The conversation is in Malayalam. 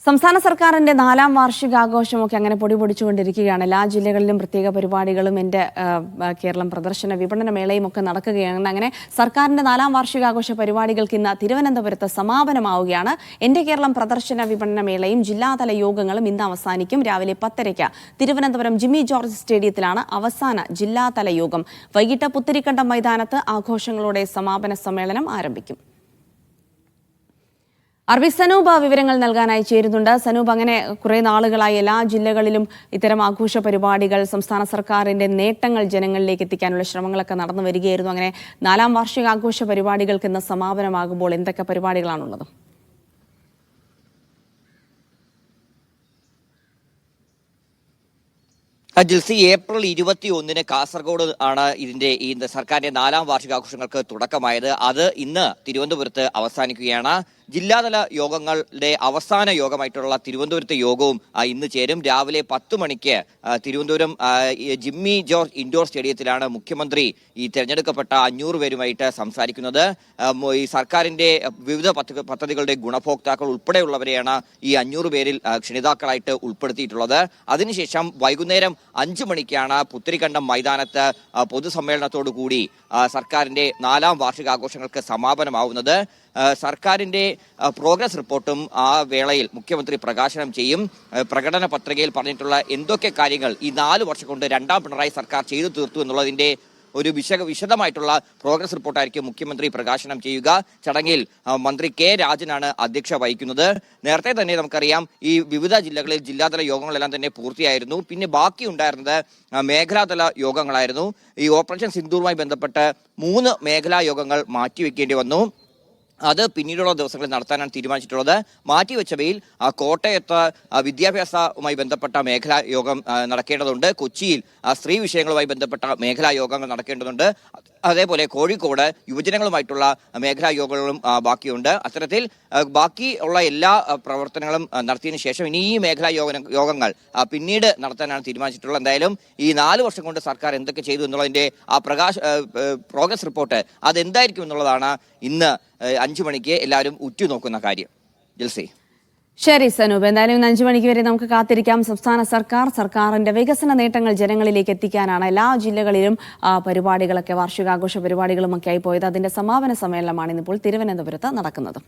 സംസ്ഥാന സർക്കാരിന്റെ 4ാം വാർഷികാഘോഷമൊക്കെ അങ്ങനെ പൊടിപൊടിച്ചുകൊണ്ടിരിക്കുകയാണ്. എല്ലാ ജില്ലകളിലും പ്രത്യേക പരിപാടികളും എൻ്റെ കേരളം പ്രദർശന വിപണന മേളയും ഒക്കെ നടക്കുകയാണ്. അങ്ങനെ സർക്കാരിന്റെ 4ാം വാർഷികാഘോഷ പരിപാടികൾക്ക് ഇന്ന് തിരുവനന്തപുരത്ത് സമാപനമാവുകയാണ്. എൻ്റെ കേരളം പ്രദർശന വിപണന മേളയും ജില്ലാതല യോഗങ്ങളും ഇന്ന് അവസാനിക്കും. രാവിലെ 10:30 തിരുവനന്തപുരം ജിമ്മി ജോർജ് സ്റ്റേഡിയത്തിലാണ് അവസാന ജില്ലാതല യോഗം. വൈകിട്ട് പുത്തരിക്കണ്ടം മൈതാനത്ത് ആഘോഷങ്ങളുടെ സമാപന സമ്മേളനം ആരംഭിക്കും. സനൂപ് വിവരങ്ങൾ നൽകാനായി ചേരുന്നുണ്ട്. സനൂപ്, അങ്ങനെ കുറെ നാളുകളായി എല്ലാ ജില്ലകളിലും ഇത്തരം ആഘോഷ പരിപാടികൾ, സംസ്ഥാന സർക്കാരിന്റെ നേട്ടങ്ങൾ ജനങ്ങളിലേക്ക് എത്തിക്കാനുള്ള ശ്രമങ്ങളൊക്കെ നടന്നു വരികയായിരുന്നു. അങ്ങനെ 4ാം വാർഷികാഘോഷ പരിപാടികൾക്ക് ഇന്ന് സമാപനമാകുമ്പോൾ എന്തൊക്കെ പരിപാടികളാണുള്ളത്? ജിൽസി, ഏപ്രിൽ 21 കാസർഗോഡ് ആണ് ഈ സർക്കാരിന്റെ 4ാം വാർഷികാഘോഷങ്ങൾക്ക് തുടക്കമായത്. അത് ഇന്ന് തിരുവനന്തപുരത്ത് അവസാനിക്കുകയാണ്. ജില്ലാതല യോഗങ്ങളുടെ അവസാന യോഗമായിട്ടുള്ള തിരുവനന്തപുരത്തെ യോഗവും ഇന്ന് ചേരും. രാവിലെ 10 മണിക്ക് തിരുവനന്തപുരം ജിമ്മി ജോർജ് ഇൻഡോർ സ്റ്റേഡിയത്തിലാണ് മുഖ്യമന്ത്രി ഈ തെരഞ്ഞെടുക്കപ്പെട്ട 500 പേരുമായിട്ട് സംസാരിക്കുന്നത്. ഈ സർക്കാരിന്റെ വിവിധ പദ്ധതികളുടെ ഗുണഭോക്താക്കൾ ഉൾപ്പെടെയുള്ളവരെയാണ് ഈ 500 പേരിൽ ക്ഷണിതാക്കളായിട്ട് ഉൾപ്പെടുത്തിയിട്ടുള്ളത്. അതിനുശേഷം വൈകുന്നേരം 5 മണിക്കാണ് പുത്തരിക്കണ്ടം മൈതാനത്ത് പൊതുസമ്മേളനത്തോടു കൂടി സർക്കാരിന്റെ 4ാം വാർഷികാഘോഷങ്ങൾക്ക് സമാപനമാവുന്നത്. സർക്കാരിന്റെ പ്രോഗ്രസ് റിപ്പോർട്ടും ആ വേളയിൽ മുഖ്യമന്ത്രി പ്രകാശനം ചെയ്യും. പ്രകടന പത്രികയിൽ പറഞ്ഞിട്ടുള്ള എന്തൊക്കെ കാര്യങ്ങൾ ഈ 4 വർഷം കൊണ്ട് 2ാം പിണറായി സർക്കാർ ചെയ്തു തീർത്തു എന്നുള്ളതിന്റെ ഒരു വിശദമായിട്ടുള്ള പ്രോഗ്രസ് റിപ്പോർട്ടായിരിക്കും മുഖ്യമന്ത്രി പ്രകാശനം ചെയ്യുക. ചടങ്ങിൽ മന്ത്രി കെ രാജനാണ് അധ്യക്ഷത വഹിക്കുന്നത്. നേരത്തെ തന്നെ നമുക്കറിയാം, ഈ വിവിധ ജില്ലകളിൽ ജില്ലാതല യോഗങ്ങളെല്ലാം തന്നെ പൂർത്തിയായിരുന്നു. പിന്നെ ബാക്കി ഉണ്ടായിരുന്നത് മേഖലാതല യോഗങ്ങളായിരുന്നു. ഈ ഓപ്പറേഷൻ സിന്ദൂറുമായി ബന്ധപ്പെട്ട് 3 മേഖലാ യോഗങ്ങൾ മാറ്റിവെക്കേണ്ടി വന്നു. അത് പിന്നീടുള്ള ദിവസങ്ങളിൽ നടത്താനാണ് തീരുമാനിച്ചിട്ടുള്ളത്. മാറ്റിവെച്ചവയിൽ കോട്ടയത്ത് വിദ്യാഭ്യാസവുമായി ബന്ധപ്പെട്ട മേഖലാ യോഗം നടക്കേണ്ടതുണ്ട്. കൊച്ചിയിൽ സ്ത്രീ വിഷയങ്ങളുമായി ബന്ധപ്പെട്ട മേഖലാ യോഗങ്ങൾ നടക്കേണ്ടതുണ്ട്. അതേപോലെ കോഴിക്കോട് യുവജനങ്ങളുമായിട്ടുള്ള മേഖലാ യോഗങ്ങളും ബാക്കിയുണ്ട്. അത്തരത്തിൽ ബാക്കി ഉള്ള എല്ലാ പ്രവർത്തനങ്ങളും നടത്തിയതിനു ശേഷം ഇനി ഈ മേഖലാ യോഗങ്ങൾ പിന്നീട് നടത്താനാണ് തീരുമാനിച്ചിട്ടുള്ളത്. എന്തായാലും ഈ 4 വർഷം കൊണ്ട് സർക്കാർ എന്തൊക്കെ ചെയ്തു എന്നുള്ളതിന്റെ പ്രോഗ്രസ് റിപ്പോർട്ട് അതെന്തായിരിക്കും എന്നുള്ളതാണ് ഇന്ന് 5 മണിക്ക് എല്ലാവരും ഉറ്റുനോക്കുന്ന കാര്യം. ജിൽസി. ശരി സനൂപ്, എന്തായാലും ഇന്ന് 5 മണിക്ക് വരെ നമുക്ക് കാത്തിരിക്കാം. സംസ്ഥാന സർക്കാരിന്റെ വികസന നേട്ടങ്ങൾ ജനങ്ങളിലേക്ക് എത്തിക്കാനാണ് എല്ലാ ജില്ലകളിലും പരിപാടികളൊക്കെ, വാർഷികാഘോഷ പരിപാടികളുമൊക്കെ ആയി പോയത്. അതിന്റെ സമാപന സമ്മേളനമാണ് ഇന്നിപ്പോൾ തിരുവനന്തപുരത്ത് നടക്കുന്നത്.